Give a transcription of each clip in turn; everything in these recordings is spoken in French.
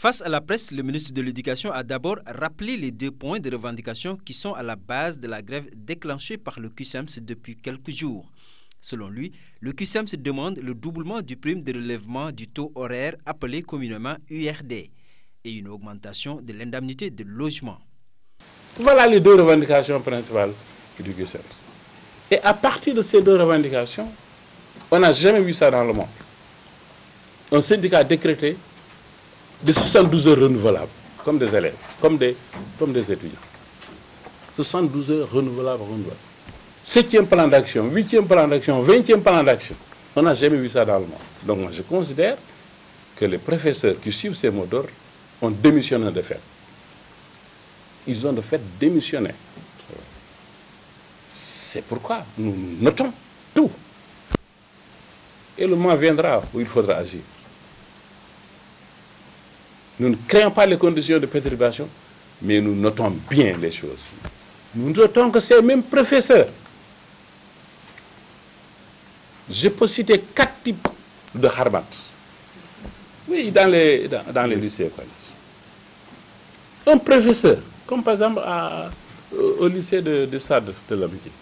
Face à la presse, le ministre de l'Éducation a d'abord rappelé les 2 points de revendication qui sont à la base de la grève déclenchée par le CUSEMS depuis quelques jours. Selon lui, le CUSEMS demande le doublement du prime de relèvement du taux horaire appelé communément URD et une augmentation de l'indemnité de logement. Voilà les 2 revendications principales du CUSEMS. Et à partir de ces 2 revendications, on n'a jamais vu ça dans le monde. Un syndicat décrété de 72 heures renouvelables, comme des élèves, comme des étudiants. 72 heures renouvelables. 7e plan d'action, 8e plan d'action, 20e plan d'action. On n'a jamais vu ça dans le monde. Donc moi je considère que les professeurs qui suivent ces mots d'ordre ont démissionné de fait. Ils ont de fait démissionné. C'est pourquoi nous notons tout. Et le moment viendra où il faudra agir. Nous ne créons pas les conditions de perturbation, mais nous notons bien les choses. Nous notons que ces mêmes professeurs, je peux citer 4 types de harmat. Oui, dans les lycées et collèges. Un professeur, comme par exemple au lycée de Stade de l'Amitié,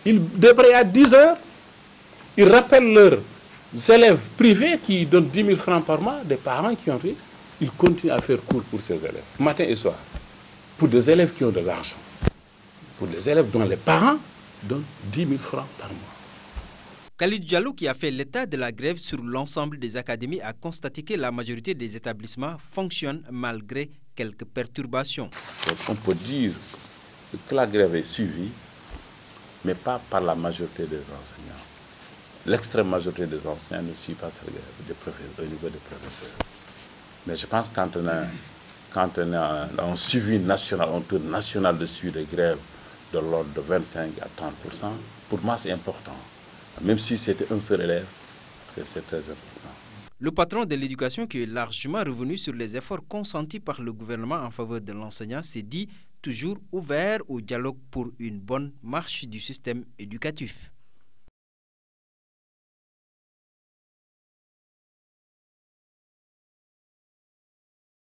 il devrait à 10 heures, ils rappellent leurs élèves privés qui donnent 10 000 francs par mois, des parents qui ont pris, ils continuent à faire cours pour ces élèves, matin et soir, pour des élèves qui ont de l'argent, pour des élèves dont les parents donnent 10 000 francs par mois. Khalid Diallo, qui a fait l'état de la grève sur l'ensemble des académies, a constaté que la majorité des établissements fonctionnent malgré quelques perturbations. Donc on peut dire que la grève est suivie, mais pas par la majorité des enseignants. L'extrême majorité des enseignants ne suit pas cette grève au niveau des professeurs. Mais je pense que quand on a un suivi national, un taux national de suivi de grève de l'ordre de 25 à 30%, pour moi c'est important. Même si c'était un seul élève, c'est très important. Le patron de l'éducation, qui est largement revenu sur les efforts consentis par le gouvernement en faveur de l'enseignant, s'est dit toujours ouvert au dialogue pour une bonne marche du système éducatif.